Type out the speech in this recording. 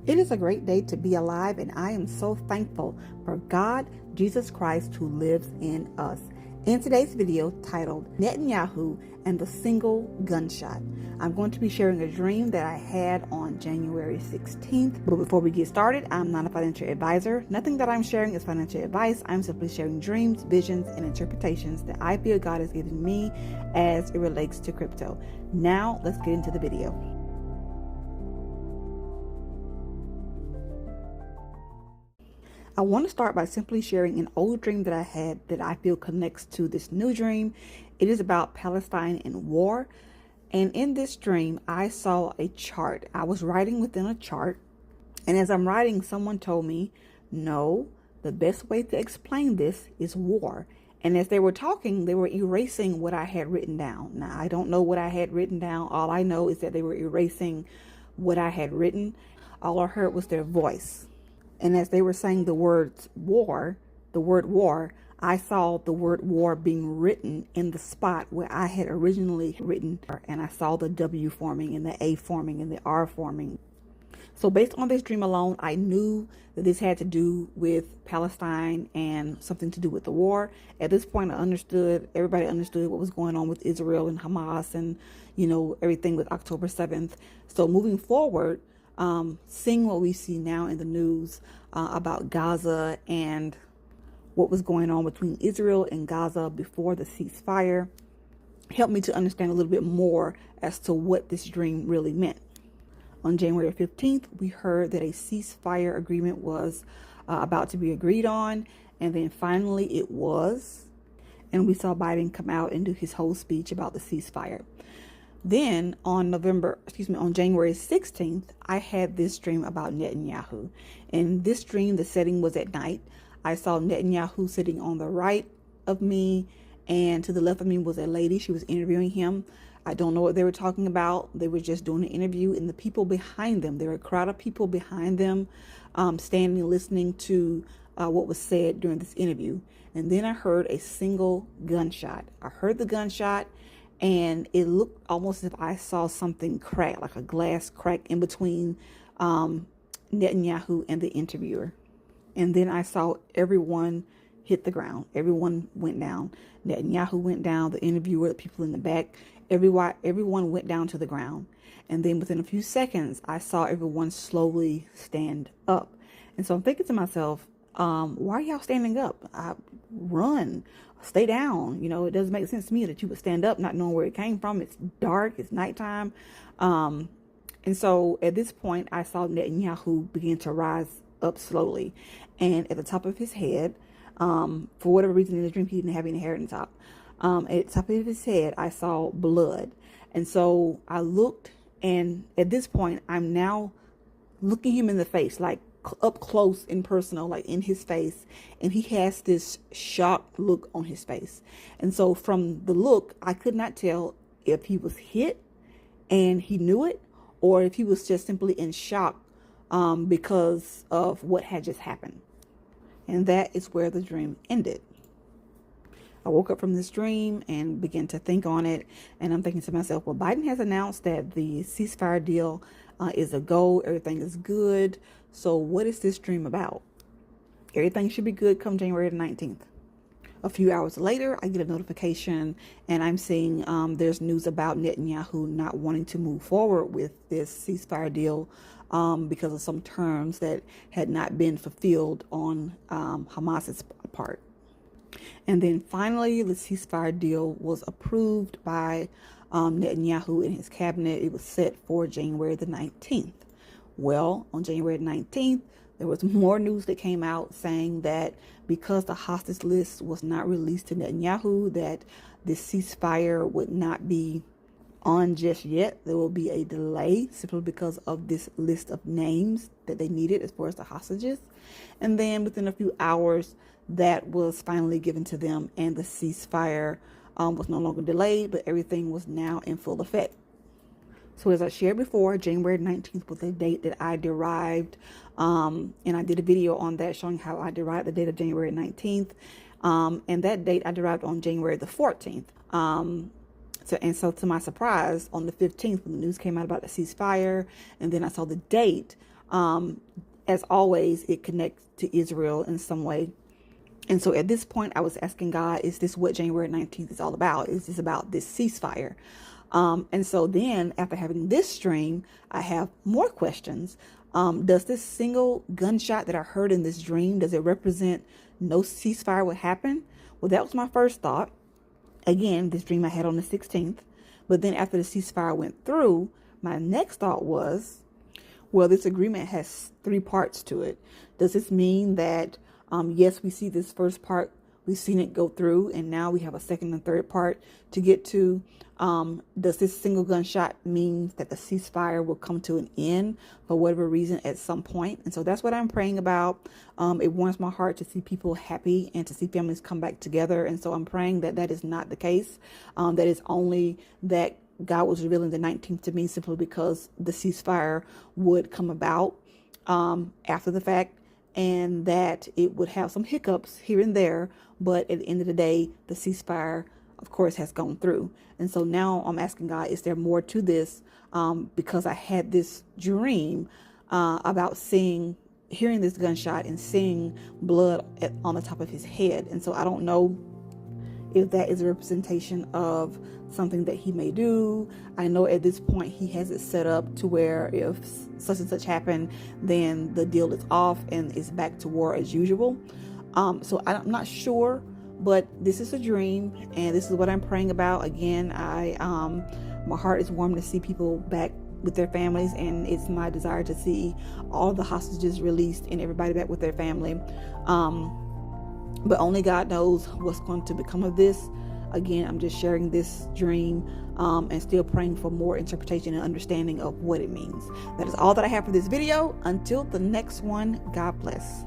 It is a great day to be alive, and I am so thankful for God, Jesus Christ, who lives in us. In today's video titled Netanyahu and the Single Gunshot, I'm going to be sharing a dream that I had on January 16th. But before we get started, I'm not a financial advisor. Nothing that I'm sharing is financial advice. I'm simply sharing dreams, visions, and interpretations that I feel God has given me as it relates to crypto. Now, let's get into the video. I want to start by simply sharing an old dream that I had that I feel connects to this new dream. It is about Palestine and war. And in this dream, I saw a chart. I was writing within a chart. And as I'm writing, someone told me, no, the best way to explain this is war. And as they were talking, they were erasing what I had written down. Now, I don't know what I had written down. All I know is that they were erasing what I had written. All I heard was their voice. And as they were saying the word war, I saw the word war being written in the spot where I had originally written. And I saw the W forming and the A forming and the R forming. So based on this dream alone, I knew that this had to do with Palestine and something to do with the war. At this point, everybody understood what was going on with Israel and Hamas and, everything with October 7th. So moving forward, seeing what we see now in the news about Gaza and what was going on between Israel and Gaza before the ceasefire helped me to understand a little bit more as to what this dream really meant. On January 15th, we heard that a ceasefire agreement was about to be agreed on, and then finally it was. And we saw Biden come out and do his whole speech about the ceasefire. Then on January 16th, I had this dream about Netanyahu. In this dream, the setting was at night. I saw Netanyahu sitting on the right of me, and to the left of me was a lady. She was interviewing him. I don't know what they were talking about. They were just doing an interview, and the people behind them, there were a crowd of people behind them, standing, listening to what was said during this interview. And then I heard a single gunshot. I heard the gunshot, and it looked almost as if I saw something crack, like a glass crack in between Netanyahu and the interviewer. And then I saw everyone hit the ground. Everyone went down. Netanyahu went down, the interviewer, the people in the back, everyone went down to the ground. And then within a few seconds, I saw everyone slowly stand up. And so I'm thinking to myself, why are y'all standing up? Run. Stay down. It doesn't make sense to me that you would stand up not knowing where it came from. It's dark. It's nighttime. And so at this point, I saw Netanyahu begin to rise up slowly. And at the top of his head, for whatever reason in the dream, he didn't have any hair in the top. At the top of his head, I saw blood. And so I looked, and at this point, I'm now looking him in the face, like up close and personal, like in his face, and he has this shocked look on his face. And so from the look, I could not tell if he was hit and he knew it, or if he was just simply in shock because of what had just happened. And that is where the dream ended. I woke up from this dream and began to think on it, and I'm thinking to myself, well, Biden has announced that the ceasefire deal is a go. Everything is good. So what is this dream about? Everything should be good come January the 19th. A few hours later, I get a notification, and I'm seeing there's news about Netanyahu not wanting to move forward with this ceasefire deal because of some terms that had not been fulfilled on Hamas's part. And then finally, the ceasefire deal was approved by Netanyahu and his cabinet. It was set for January the 19th. Well, on January 19th, there was more news that came out saying that because the hostage list was not released to Netanyahu, that this ceasefire would not be on just yet. There will be a delay simply because of this list of names that they needed as far as the hostages. And then within a few hours, that was finally given to them, and the ceasefire was no longer delayed, but everything was now in full effect. So as I shared before, January 19th was a date that I derived, and I did a video on that showing how I derived the date of January 19th, and that date I derived on January the 14th. So to my surprise, on the 15th, when the news came out about the ceasefire, and then I saw the date, As always, it connects to Israel in some way. And so at this point, I was asking God, is this what January 19th is all about? Is this about this ceasefire? And so then after having this dream, I have more questions. Does this single gunshot that I heard in this dream, does it represent no ceasefire would happen? Well, that was my first thought. Again, this dream I had on the 16th. But then after the ceasefire went through, my next thought was, well, this agreement has three parts to it. Does this mean that, yes, we see this first part, we've seen it go through, and now we have a second and third part to get to? Does this single gunshot mean that the ceasefire will come to an end for whatever reason at some point? And so that's what I'm praying about. It warms my heart to see people happy and to see families come back together. And so I'm praying that that is not the case, that it's only that God was revealing the 19th to me simply because the ceasefire would come about after the fact, and that it would have some hiccups here and there, but at the end of the day, the ceasefire, of course, has gone through. And so now I'm asking God, is there more to this? Because I had this dream about hearing this gunshot and seeing blood on the top of his head. And so I don't know if that is a representation of something that he may do. I know at this point he has it set up to where if such and such happen, then the deal is off and it's back to war as usual. So I'm not sure, but this is a dream and this is what I'm praying about. Again, my heart is warm to see people back with their families, and it's my desire to see all the hostages released and everybody back with their family. But only God knows what's going to become of this. Again, I'm just sharing this dream and still praying for more interpretation and understanding of what it means. That is all that I have for this video. Until the next one, God bless.